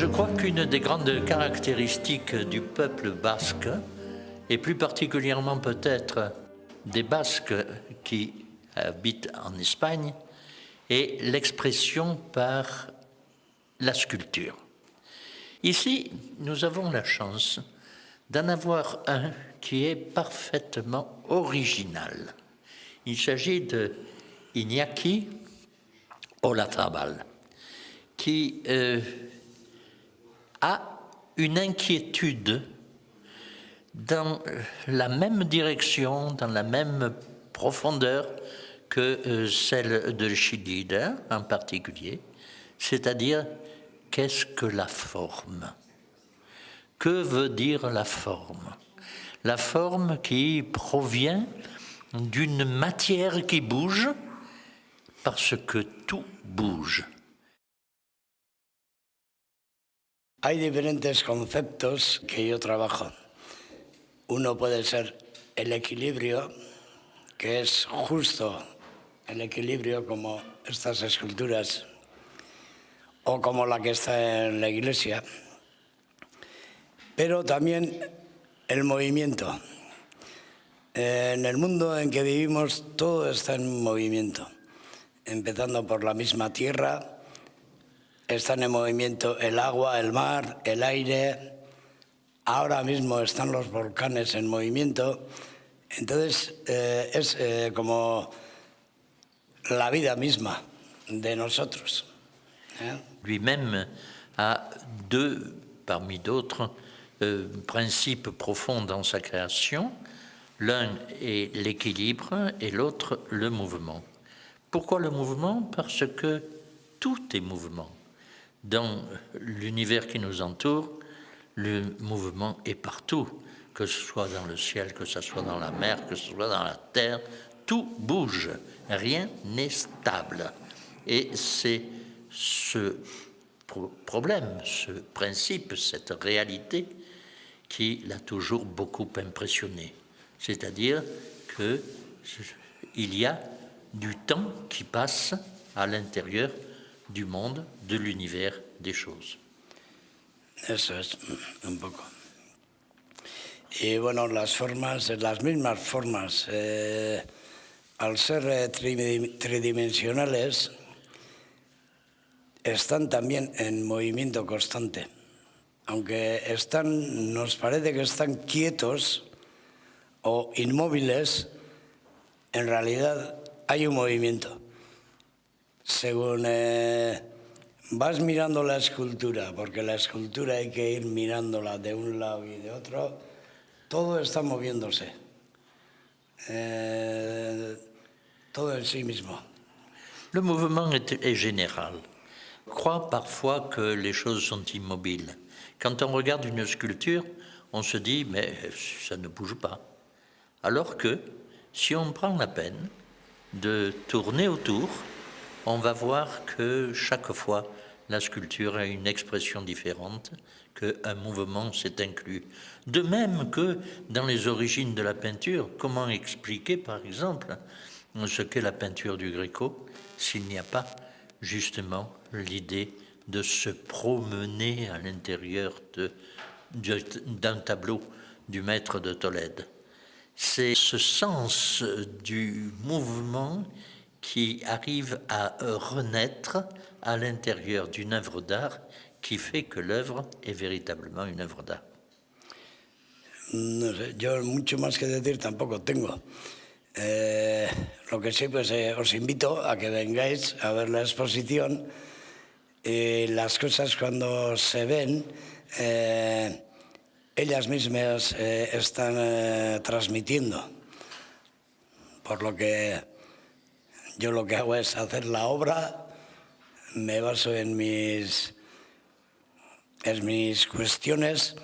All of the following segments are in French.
Je crois qu'une des grandes caractéristiques du peuple basque, et plus particulièrement peut-être des Basques qui habitent en Espagne, est l'expression par la sculpture. Ici, nous avons la chance d'en avoir un qui est parfaitement original. Il s'agit de Iñaki Olazábal, qui a une inquiétude dans la même direction, dans la même profondeur que celle de Chillida en particulier, c'est-à-dire qu'est-ce que la forme? Que veut dire la forme? La forme qui provient d'une matière qui bouge, parce que tout bouge. Hay diferentes conceptos que yo trabajo. Uno puede ser el equilibrio, que es justo el equilibrio como estas esculturas o como la que está en la iglesia, pero también el movimiento. En el mundo en que vivimos todo está en movimiento, empezando por la misma tierra. Están en movimiento el agua, el mar, el aire. Ahora mismo están los volcanes en movimiento. Entonces es como la vida misma de nosotros. Lui-même a deux, parmi d'autres, principes profonds dans sa création. L'un est l'équilibre et l'autre le mouvement. Pourquoi le mouvement? Parce que tout est mouvement. Dans l'univers qui nous entoure, le mouvement est partout, que ce soit dans le ciel, que ce soit dans la mer, que ce soit dans la terre, tout bouge, rien n'est stable. Et c'est ce problème, ce principe, cette réalité qui l'a toujours beaucoup impressionné. C'est-à-dire qu'il y a du temps qui passe à l'intérieur du monde, de l'univers des choses. Eso es, un poco. Y bueno, las formas, las mismas formas, al ser tridimensionales, están también en movimiento constante. Aunque nos parece que están quietos o inmóviles, en realidad hay un movimiento. Según vas mirando la escultura, porque la escultura hay que ir mirándola de un lado y de otro, todo está moviéndose, todo en sí mismo. Le mouvement est général. On croit parfois que les choses sont immobiles. Quand on regarde une sculpture, on se dit « mais ça ne bouge pas ». Alors que si on prend la peine de tourner autour, on va voir que chaque fois, la sculpture a une expression différente, qu'un mouvement s'est inclus. De même que dans les origines de la peinture, comment expliquer par exemple ce qu'est la peinture du Gréco s'il n'y a pas justement l'idée de se promener à l'intérieur d'un tableau du maître de Tolède. C'est ce sens du mouvement qui arrive à renaître à l'intérieur d'une œuvre d'art qui fait que l'œuvre est véritablement une œuvre d'art. No sé, yo mucho más que decir tampoco tengo. Lo que sí, pues os invito a que vengáis a ver la exposición. Las cosas cuando se ven, ellas mismas están transmitiendo. Por lo que yo lo que hago es hacer la obra, me baso en mis cuestiones,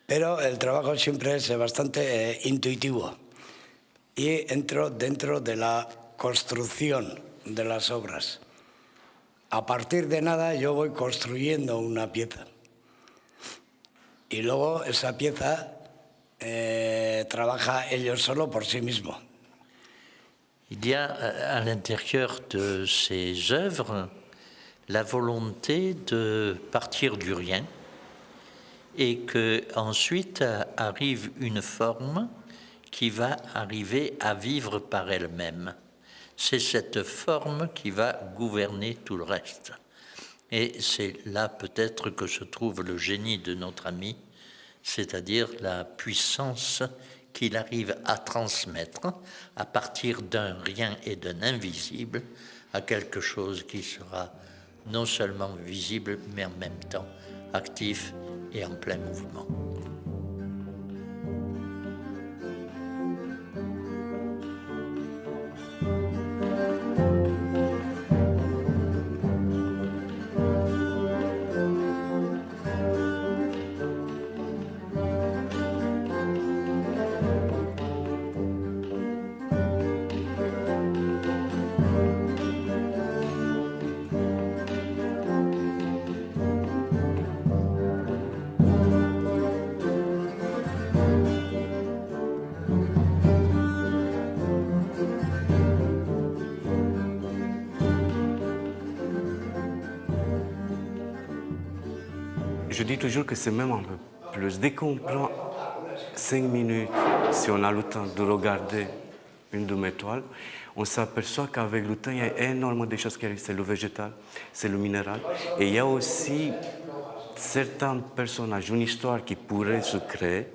pero el trabajo siempre es bastante intuitivo y entro dentro de la construcción de las obras. A partir de nada yo voy construyendo una pieza y luego esa pieza trabaja ello solo por sí mismo. Il y a à l'intérieur de ces œuvres la volonté de partir du rien et qu'ensuite arrive une forme qui va arriver à vivre par elle-même. C'est cette forme qui va gouverner tout le reste. Et c'est là peut-être que se trouve le génie de notre ami, c'est-à-dire la puissance qu'il arrive à transmettre à partir d'un rien et d'un invisible à quelque chose qui sera non seulement visible, mais en même temps actif et en plein mouvement. Je dis toujours que c'est même un peu plus. Dès qu'on prend 5 minutes, si on a le temps de regarder une de mes toiles, on s'aperçoit qu'avec le temps, il y a énormément de choses qui arrivent. C'est le végétal, c'est le minéral. Et il y a aussi certains personnages, une histoire qui pourrait se créer,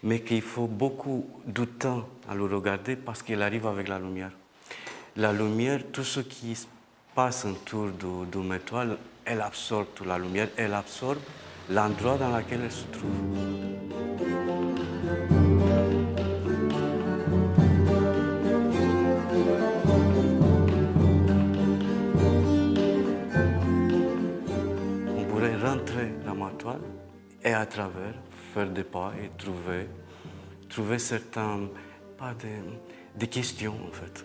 mais qu'il faut beaucoup de temps à le regarder parce qu'il arrive avec la lumière. La lumière, tout ce qui se passe autour de mes toiles, elle absorbe toute la lumière, elle absorbe l'endroit dans lequel elle se trouve. On pourrait rentrer dans ma toile et à travers faire des pas et trouver certains, pas des questions en fait.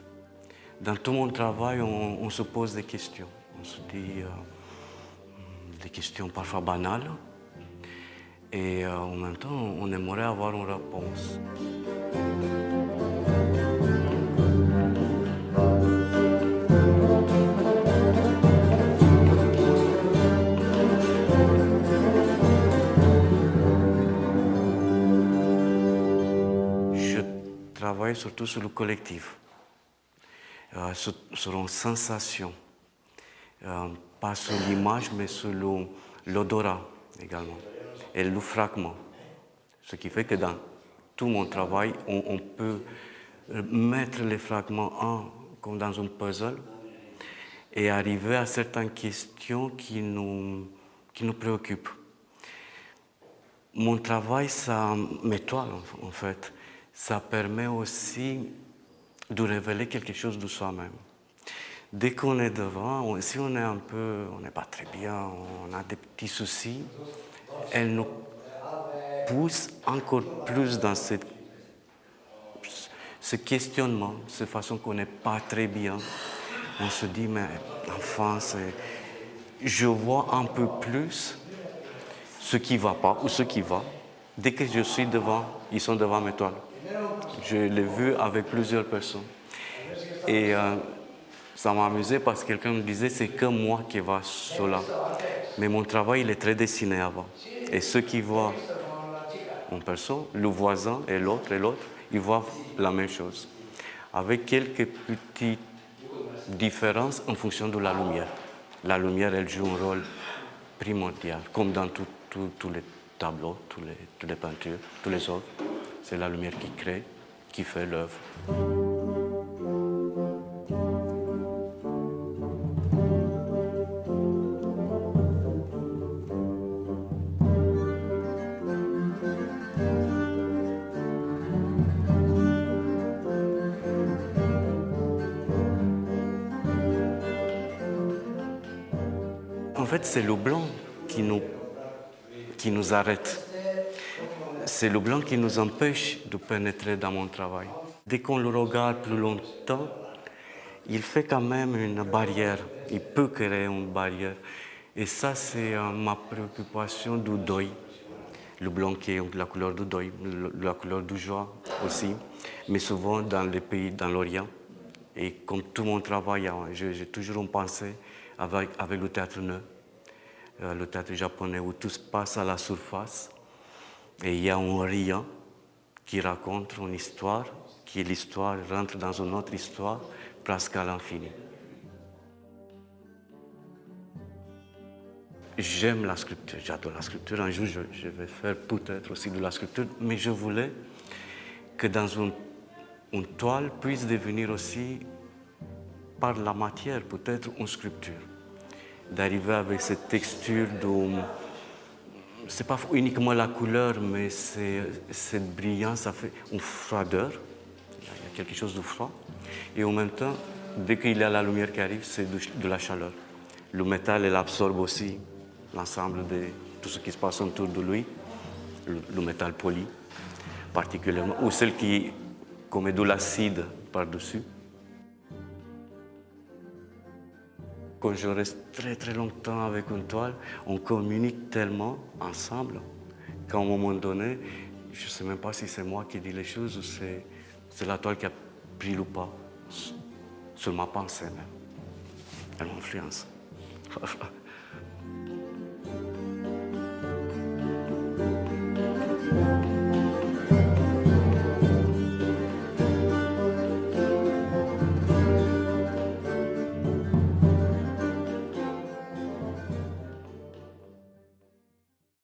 Dans tout mon travail, on se pose des questions. On se dit des questions parfois banales et en même temps, on aimerait avoir une réponse. Je travaille surtout sur le collectif, sur une sensation. Pas sur l'image, mais sur l'odorat également, et le fragment. Ce qui fait que dans tout mon travail, on peut mettre les fragments comme dans un puzzle et arriver à certaines questions qui nous préoccupent. Mon travail, mes toiles en fait, ça permet aussi de révéler quelque chose de soi-même. Dès qu'on est devant, si on n'est pas très bien, on a des petits soucis, elle nous pousse encore plus dans ce questionnement, cette façon qu'on n'est pas très bien. On se dit, mais enfin, je vois un peu plus ce qui ne va pas ou ce qui va. Dès que je suis devant, ils sont devant mes toiles. Je l'ai vu avec plusieurs personnes. Et ça m'a amusé parce que quelqu'un me disait c'est que moi qui vois cela. Mais mon travail, il est très dessiné avant. Et ceux qui voient en personne, le voisin et l'autre, ils voient la même chose. Avec quelques petites différences en fonction de la lumière. La lumière, elle joue un rôle primordial, comme dans tous les tableaux, toutes les peintures, tous les œuvres. C'est la lumière qui crée, qui fait l'œuvre. En fait, c'est le blanc qui nous arrête. C'est le blanc qui nous empêche de pénétrer dans mon travail. Dès qu'on le regarde plus longtemps, il fait quand même une barrière. Il peut créer une barrière. Et ça, c'est ma préoccupation du deuil. Le blanc qui est la couleur du deuil, la couleur du joie aussi. Mais souvent dans les pays, dans l'Orient. Et comme tout mon travail, j'ai toujours une pensée avec le théâtre Neu, le théâtre japonais où tout se passe à la surface. Et il y a un riant qui raconte une histoire, qui est l'histoire rentre dans une autre histoire, presque à l'infini. J'aime la sculpture, j'adore la sculpture. Un jour, je vais faire peut-être aussi de la sculpture, mais je voulais que dans une toile puisse devenir aussi, par la matière, peut-être une sculpture. D'arriver avec cette texture c'est pas uniquement la couleur, mais cette brillance, ça fait une froideur. Il y a quelque chose de froid. Et en même temps, dès qu'il y a la lumière qui arrive, c'est de la chaleur. Le métal, elle absorbe aussi l'ensemble de tout ce qui se passe autour de lui. Le métal poli, particulièrement, ou celle qui met de l'acide par-dessus. Quand je reste très très longtemps avec une toile, on communique tellement ensemble qu'à un moment donné, je ne sais même pas si c'est moi qui dis les choses ou c'est la toile qui a pris le pas sur ma pensée même. Elle m'influence.